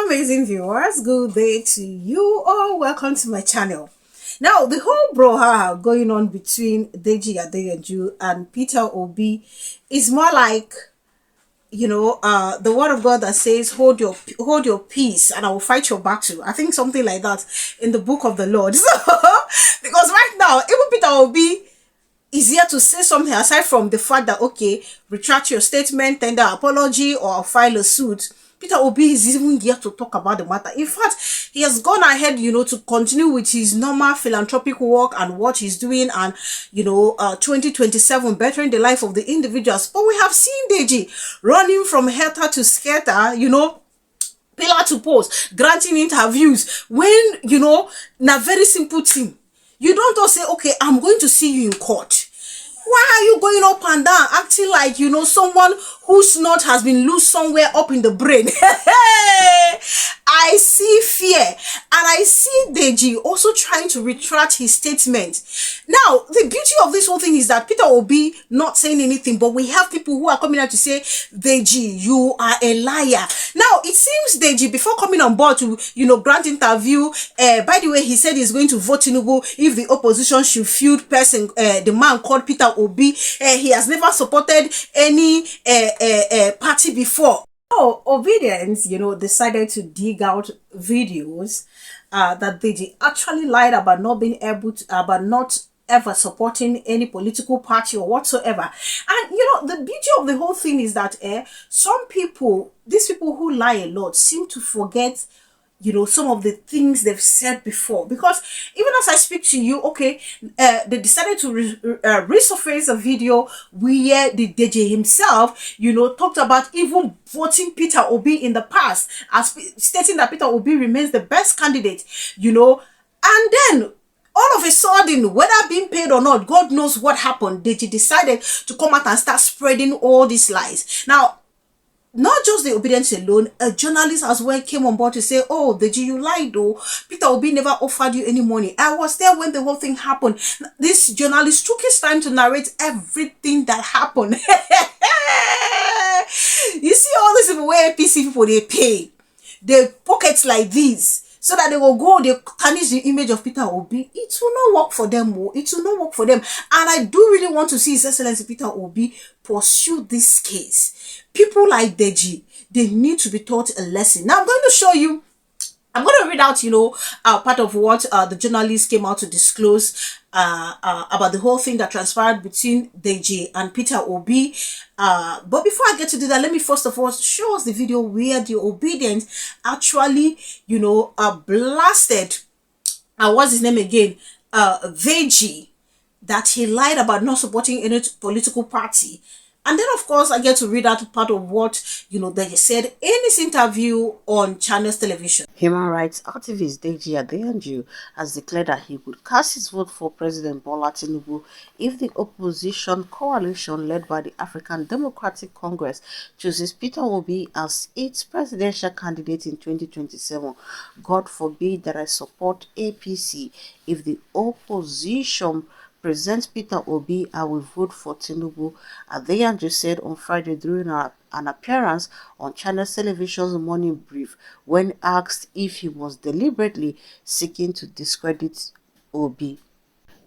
amazing viewers, good day to you all. Welcome to my channel. Now, the whole brouhaha going on between Deji Adeyanju and Peter Obi is more like, the word of God that says, hold your peace and I will fight your battle. I think something like that in the book of the Lord. So, because right now, even Peter Obi is here to say something aside from the fact that, okay, retract your statement, tender apology, or file a suit. Peter Obi is even here to talk about the matter. In fact, he has gone ahead, to continue with his normal philanthropic work and what he's doing and, 2027, bettering the life of the individuals. But we have seen Deji running from helter to skelter, pillar to post, granting interviews when, na very simple thing. You don't just say, okay, I'm going to see you in court. Why are you going up and down, acting like, someone whose snot has been loose somewhere up in the brain? I see fear. And I see Deji also trying to retract his statement. Now, the beauty of this whole thing is that Peter Obi not saying anything, but we have people who are coming out to say, Deji, you are a liar. Now, it seems Deji, before coming on board to, grant interview, by the way, he said he's going to vote Tinubu if the opposition should field person, the man called Peter Obi. He has never supported any party before. Oh, Obidient, decided to dig out videos that Deji actually lied about not being able to, about not ever supporting any political party or whatsoever. And, the beauty of the whole thing is that some people, these people who lie a lot, seem to forget some of the things they've said before. Because even as I speak to you, okay, they decided to resurface a video where the Deji himself, talked about even voting Peter Obi in the past, as stating that Peter Obi remains the best candidate, and then all of a sudden, whether being paid or not, God knows what happened, Deji decided to come out and start spreading all these lies. Now, not just the Obedience alone, a journalist as well came on board to say, oh, Deji, you lied though. Peter Obi never offered you any money. I was there when the whole thing happened. This journalist took his time to narrate everything that happened. You see all these people where APC people, they pay. They pockets like these, so that they will go, they tarnish the image of Peter Obi. It will not work for them. It will not work for them. And I do really want to see His Excellency Peter Obi pursue this case. People like Deji, they need to be taught a lesson. Now I'm going to show you, I'm going to read out, part of what the journalist came out to disclose about the whole thing that transpired between Deji and Peter Obi. But before I get to do that, let me first of all show us the video where the Obidient actually, blasted, what's his name again? Deji, that he lied about not supporting any political party. And then, of course, I get to read out part of what, Deji said in his interview on Channels Television. Human rights activist Deji Adeyanju has declared that he would cast his vote for President Bola Tinubu if the opposition coalition led by the African Democratic Congress chooses Peter Obi as its presidential candidate in 2027. God forbid that I support APC. If the opposition presents Peter Obi, I will vote for Tinubu, Adeyanju said on Friday during an appearance on Channels Television's morning brief when asked if he was deliberately seeking to discredit Obi.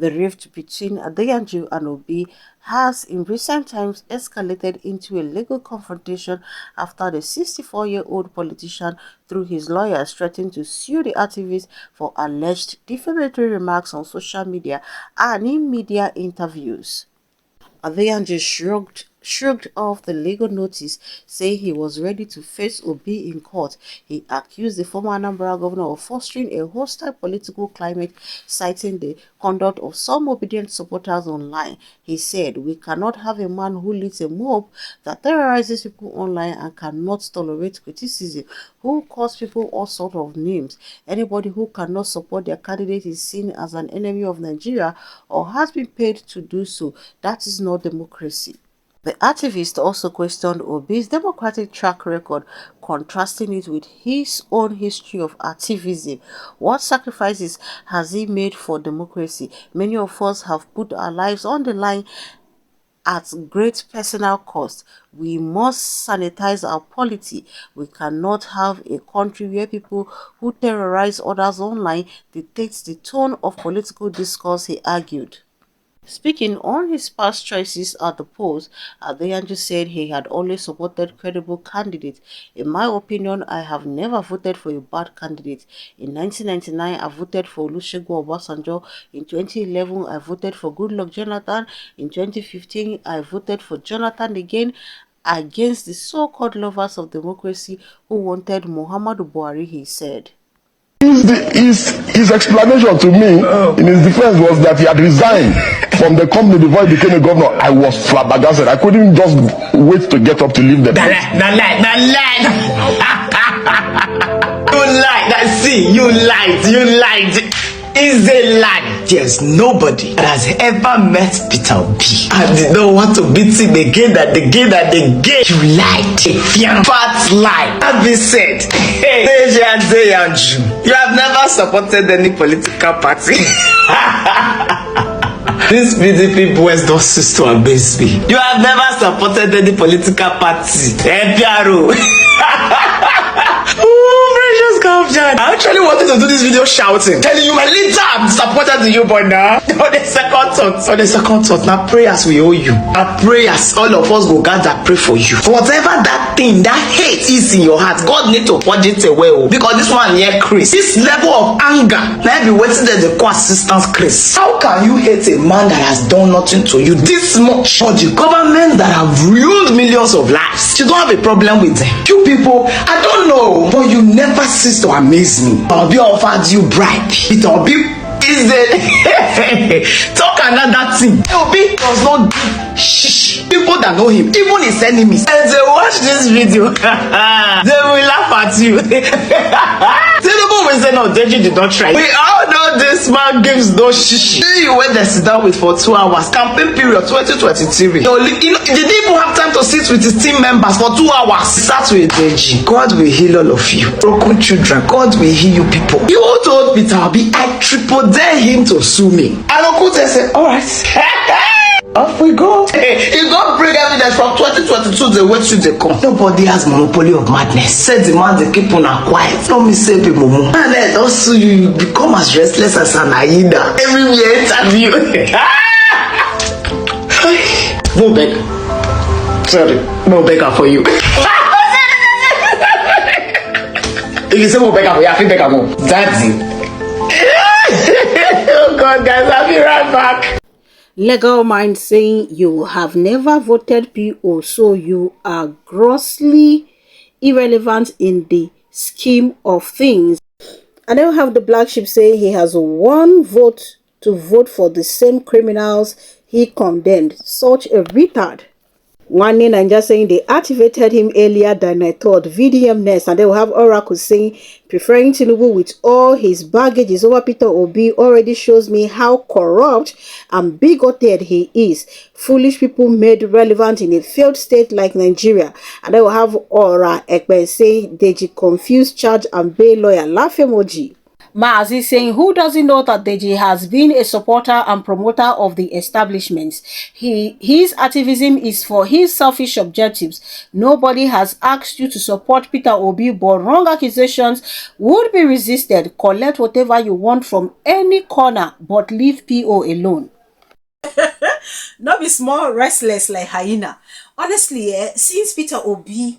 The rift between Adeyanju and Obi has in recent times escalated into a legal confrontation after the 64-year-old politician, through his lawyers, threatened to sue the activist for alleged defamatory remarks on social media and in media interviews. Adeyanju shrugged off the legal notice, saying he was ready to face Obi in court. He accused the former Anambra governor of fostering a hostile political climate, citing the conduct of some Obidient supporters online. He said, "We cannot have a man who leads a mob that terrorizes people online and cannot tolerate criticism, who calls people all sorts of names. Anybody who cannot support their candidate is seen as an enemy of Nigeria or has been paid to do so. That is not democracy." The activist also questioned Obi's democratic track record, contrasting it with his own history of activism. What sacrifices has he made for democracy? Many of us have put our lives on the line at great personal cost. We must sanitize our polity. We cannot have a country where people who terrorize others online dictate the tone of political discourse, he argued. Speaking on his past choices at the polls, Adeyanju said he had always supported credible candidates. In my opinion, I have never voted for a bad candidate. In 1999, I voted for Olusegun Obasanjo. In 2011, I voted for Goodluck Jonathan. In 2015, I voted for Jonathan again against the so-called lovers of democracy who wanted Muhammadu Buhari, he said. His explanation to me in his defense was that he had resigned from the company before he became a governor. I was flabbergasted. I couldn't just wait to get up to leave the place. You lied. Is a lie. There's nobody that has ever met Peter Obi and did not want to beat him again and again and again. You lied. A fat lie. That being said, Deji and Adeyanju, you have never supported any political party. These PDP boys don't cease to amaze me. You have never supported any political party. NPRO. I actually wanted to do this video shouting, telling you my leader, I'm disappointed in you, but now on the second thought, now prayers we owe you. Our prayers, all of us go gather pray for you. For whatever that thing, that hate is in your heart, God need to purge it away. Because this one here, Chris, this level of anger, now be waiting that the co-assistance, Chris. How can you hate a man that has done nothing to you this much? For the government that have ruined millions of lives, you don't have a problem with them. You people, I don't know, but you never cease to amaze me. Obi offered you bribe. It Obi is the talk another thing. Obi does not give shh. People that know him, even his enemies, and they watch this video, they will laugh at you. People will say, no, Deji did not try. We all know this man gives no shishi. You went there sit down with for 2 hours. Campaign period 2023. You know, did he even have time to sit with his team members for 2 hours? Start with Deji. God will heal all of you. Broken children, God will heal you people. You told Peter Obi, I triple dare him to sue me. And Okute said, alright. Off we go. Hey, you don't bring evidence from 2022, the way to the come. Nobody has monopoly of madness. Said the man they keep on quiet. Don't me say people mumu. And then also you become as restless as an hyena. Everywhere interview. No beg. Sorry, no beggar for you. If you say no beggar for you, I feel beggar more. Daddy. Oh God, guys, I'll be right back. Legal Mind saying you have never voted PO, so you are grossly irrelevant in the scheme of things. And then we have the black sheep saying he has one vote to vote for the same criminals he condemned. Such a retard. One Ninja saying they activated him earlier than I thought. VDM next. And then we have Oracle saying preferring Tinubu with all his baggages over Peter Obi already shows me how corrupt and bigoted he is. Foolish people made relevant in a failed state like Nigeria. And then we have Ora Ekben saying Deji confused charge and bail lawyer. Laugh emoji. Maazi saying, who doesn't know that Deji has been a supporter and promoter of the establishments? His activism is for his selfish objectives. Nobody has asked you to support Peter Obi, but wrong accusations would be resisted. Collect whatever you want from any corner, but leave PO alone. Not be small restless like hyena. Honestly, since Peter Obi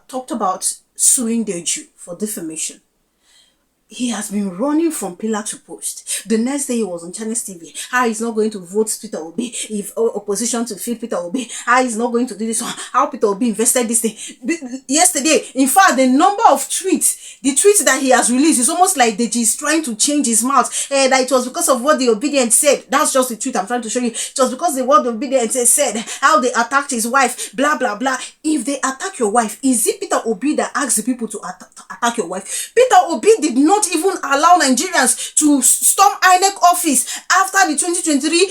talked about suing Deji for defamation, he has been running from pillar to post. The next day he was on Channels TV. How he's not going to vote Peter Obi if opposition to feed Peter Obi. How he's not going to do this one. How Peter Obi invested this thing. Yesterday, in fact, the number of tweets, the tweets that he has released is almost like Deji is trying to change his mouth. That it was because of what the Obidient said. That's just the tweet I'm trying to show you. It was because of what the Obidient said. How they attacked his wife. Blah, blah, blah. If they attack your wife, is it Peter Obi that asked the people to attack your wife? Peter Obi did not even allow Nigerians to storm INEC office after the 2023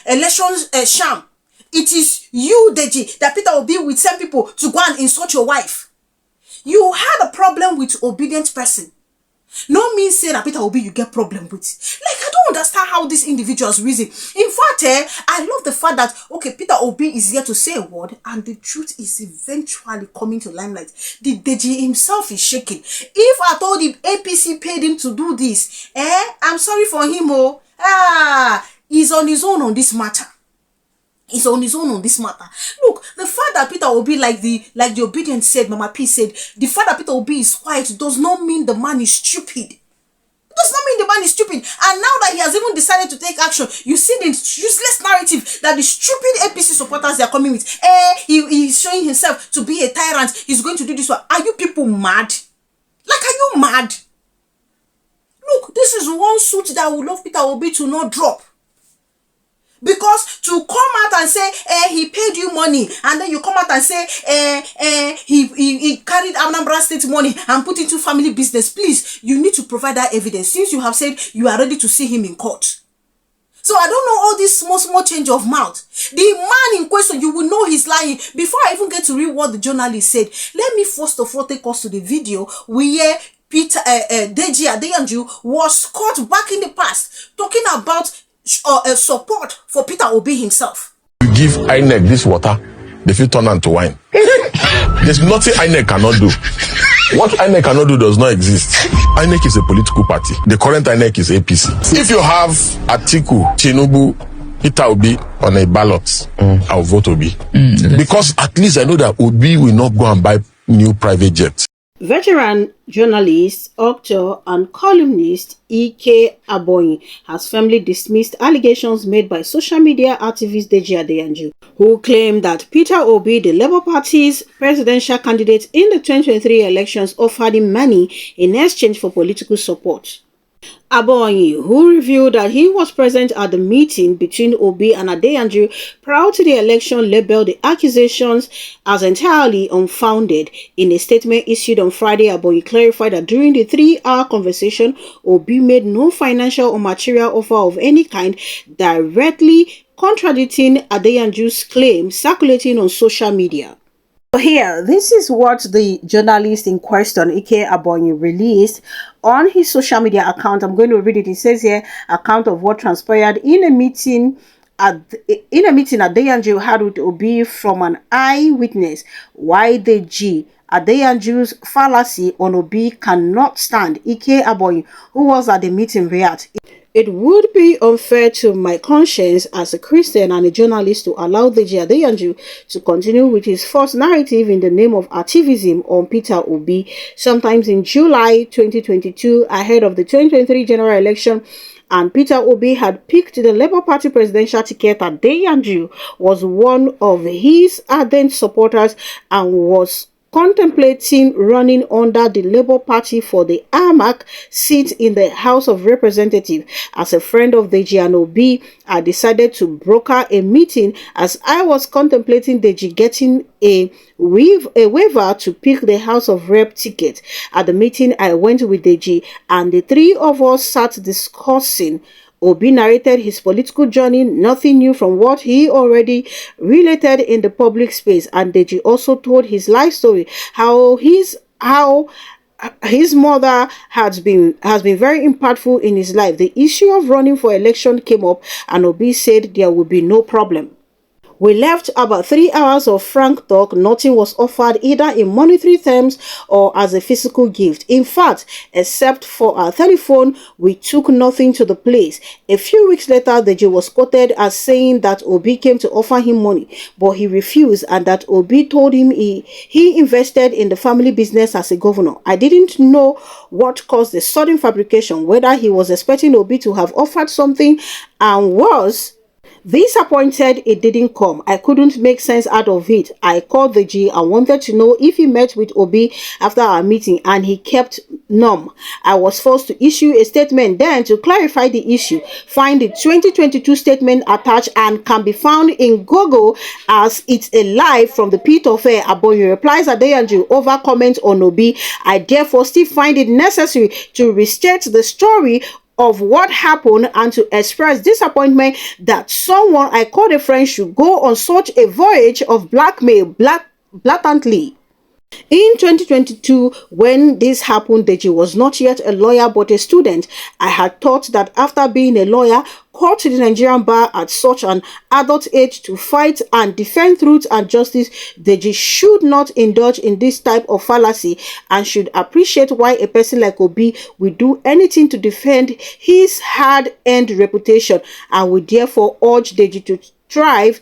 elections sham. It is you, Deji, that Peter Obi will send people to go and insult your wife. You had a problem with obedient person. No means say that Peter Obi you get problem with. Like, I don't understand how these individuals reason. In fact, I love the fact that, okay, Peter Obi is here to say a word, and the truth is eventually coming to limelight. The Deji himself is shaking. If I told him APC paid him to do this, I'm sorry for him, he's on his own on this matter. He's on his own on this matter. Look, the fact that Peter Obi, like the Obidient said, Mama P said, the fact that Peter Obi is quiet does not mean the man is stupid. Does not mean the man is stupid. And now that he has even decided to take action, you see the useless narrative that the stupid APC supporters they are coming with. He's showing himself to be a tyrant. He's going to do this one. Are you people mad? Like, are you mad? Look, this is one suit that I would love Peter Obi to not drop. Because to come out and say, he paid you money, and then you come out and say, he carried Anambra State money and put into family business, please, you need to provide that evidence, since you have said you are ready to see him in court. So I don't know all this small change of mouth. The man in question, you will know he's lying. Before I even get to read what the journalist said, let me first of all take us to the video where Deji Adeyanju was caught back in the past talking about support for Peter Obi himself. You give INEC this water, they feel turn on to wine. There's nothing INEC cannot do. What INEC cannot do does not exist. INEC is a political party. The current INEC is APC. If you have Atiku, Tinubu, Peter Obi on a ballot, I'll vote Obi. Because at least I know that Obi will not go and buy new private jets. Veteran journalist, actor, and columnist Ike Aboyi has firmly dismissed allegations made by social media activist Deji Adeyanju, who claimed that Peter Obi, the Labour Party's presidential candidate in the 2023 elections, offered him money in exchange for political support. Aboyi, who revealed that he was present at the meeting between Obi and Adeyanju prior to the election, labeled the accusations as entirely unfounded. In a statement issued on Friday, Aboyi clarified that during the 3-hour conversation, Obi made no financial or material offer of any kind, directly contradicting Adeyanju's claim circulating on social media. Here, this is what the journalist in question, Ike Aboyi, released on his social media account. I'm going to read it. It says here, account of what transpired in a meeting Adeyanju had with Obi from an eyewitness. Why Deji Adeyanju's fallacy on Obi cannot stand. Ike Aboyi, who was at the meeting, reacted. It would be unfair to my conscience as a Christian and a journalist to allow Deji Adeyanju to continue with his false narrative in the name of activism on Peter Obi. Sometimes in July 2022, ahead of the 2023 general election, and Peter Obi had picked the Labour Party presidential ticket, Adeyanju was one of his ardent supporters and was contemplating running under the Labour Party for the Armagh seat in the House of Representatives. As a friend of Deji and Obi, I decided to broker a meeting as I was contemplating Deji getting a waiver to pick the House of Rep ticket. At the meeting, I went with Deji and the three of us sat discussing. Obi narrated his political journey, nothing new from what he already related in the public space, and Deji also told his life story, how his mother has been very impactful in his life. The issue of running for election came up, and Obi said there would be no problem. We left about 3 hours of frank talk. Nothing was offered either in monetary terms or as a physical gift. In fact, except for our telephone, we took nothing to the place. A few weeks later, Deji was quoted as saying that Obi came to offer him money, but he refused, and that Obi told him he invested in the family business as a governor. I didn't know what caused the sudden fabrication, whether he was expecting Obi to have offered something and was disappointed it didn't come. I couldn't make sense out of it. I called Deji and wanted to know if he met with Obi after our meeting, and he kept numb. I was forced to issue a statement then to clarify the issue. Find the 2022 statement attached and can be found in Google as it's a live from the pit of air. Aboyi replies Adeyanju over comment on Obi. I therefore still find it necessary to restate the story of what happened and to express disappointment that someone I called a friend should go on such a voyage of blackmail blatantly. In 2022, when this happened, Deji was not yet a lawyer but a student. I had thought that after being a lawyer, called to the Nigerian bar at such an adult age to fight and defend truth and justice, Deji should not indulge in this type of fallacy and should appreciate why a person like Obi will do anything to defend his hard-earned reputation, and we therefore urge Deji to strive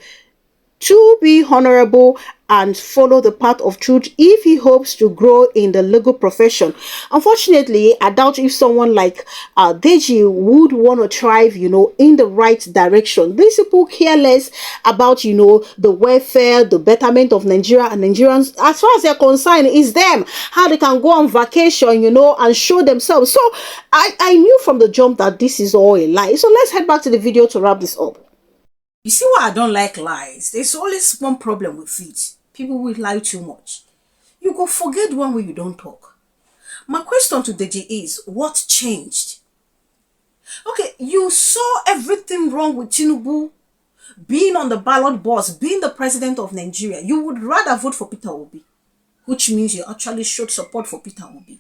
to be honorable and follow the path of truth if he hopes to grow in the legal profession. Unfortunately, I doubt if someone like Deji would want to thrive, in the right direction. These people care less about, the welfare, the betterment of Nigeria and Nigerians. As far as they're concerned, is them, how they can go on vacation, and show themselves. So I knew from the jump that this is all a lie. So let's head back to the video to wrap this up. You see why I don't like lies? There's always one problem with it. People will lie too much. You go forget one way you don't talk. My question to Deji is, what changed? Okay, you saw everything wrong with Tinubu being on the ballot box, being the president of Nigeria. You would rather vote for Peter Obi, which means you actually showed support for Peter Obi.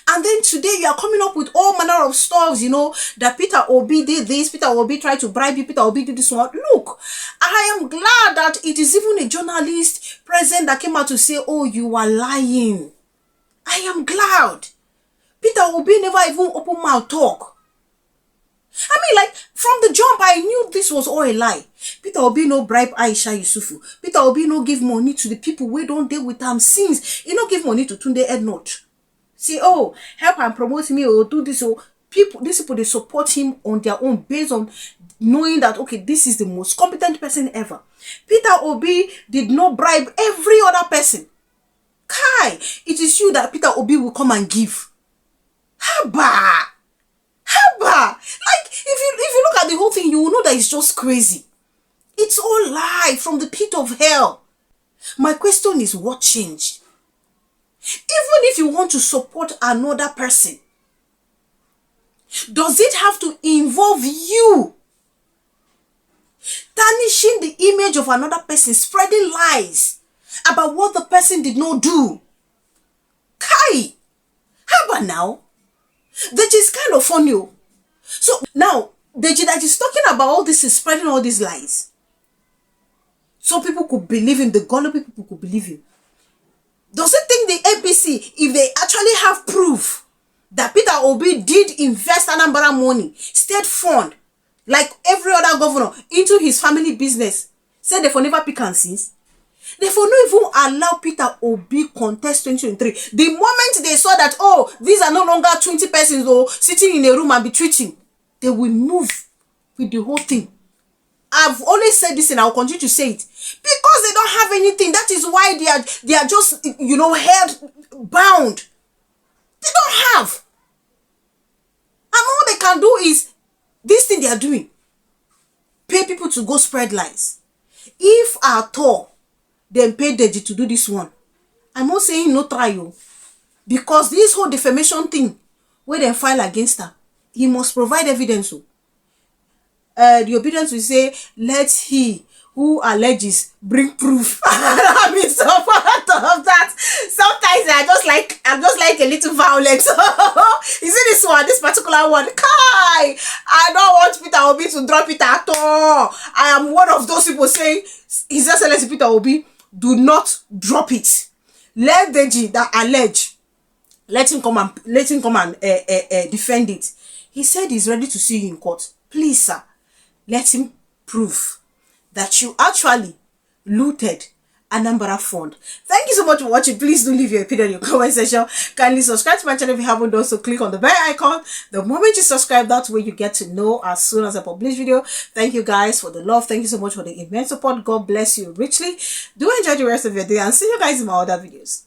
And then today you are coming up with all manner of stuff, that Peter Obi did this, Peter Obi tried to bribe you, Peter Obi did this one. Look, I am glad that it is even a journalist present that came out to say, oh, you are lying. I am glad. Peter Obi never even opened mouth talk. I mean, like, from the jump, I knew this was all a lie. Peter Obi no bribe Aisha Yusufu. Peter Obi no give money to the people who don't deal with them since. He no give money to Tunde Ednot. Say, oh, help and promote me or do this. Or these people, they support him on their own based on knowing that, okay, this is the most competent person ever. Peter Obi did not bribe every other person. Kai, it is you that Peter Obi will come and give. Haba! Like, if you look at the whole thing, you will know that it's just crazy. It's all lie from the pit of hell. My question is, what changed? Even if you want to support another person, does it have to involve you tarnishing the image of another person, spreading lies about what the person did not do? Kai, how about now? That is kind of funny. So now, Deji that is talking about all this is spreading all these lies. So people could believe him, the gullible people could believe him. Does it think the APC, if they actually have proof that Peter Obi did invest Anambra money, state fund, like every other governor, into his family business, say they for never pick and since? They for not even allow Peter Obi contest 2023. The moment they saw that, oh, these are no longer 20 persons though, sitting in a room and be treating, they will move with the whole thing. I've always said this and I'll continue to say it. Because they don't have anything. That is why they are just, held bound. They don't have. And all they can do is this thing they are doing. Pay people to go spread lies. If at all, then pay Deji to do this one. I'm not saying no trial. Because this whole defamation thing, where they file against her, he must provide evidence. The Obidient will say, let he who alleges bring proof. I'm in so part of that. Sometimes I'm just like a little violent. You see this one, this particular one. Kai, I don't want Peter Obi to drop it at all. I am one of those people saying, His Excellency Peter Obi, do not drop it. Let Deji that allege, let him come and defend it. He said he's ready to see you in court. Please, sir, let him prove that you actually looted Anambra Fund. Thank you so much for watching. Please do leave your opinion in your comment section. Kindly subscribe to my channel if you haven't done so. Click on the bell icon. The moment you subscribe, that way you get to know as soon as I publish video. Thank you guys for the love. Thank you so much for the immense support. God bless you richly. Do enjoy the rest of your day and see you guys in my other videos.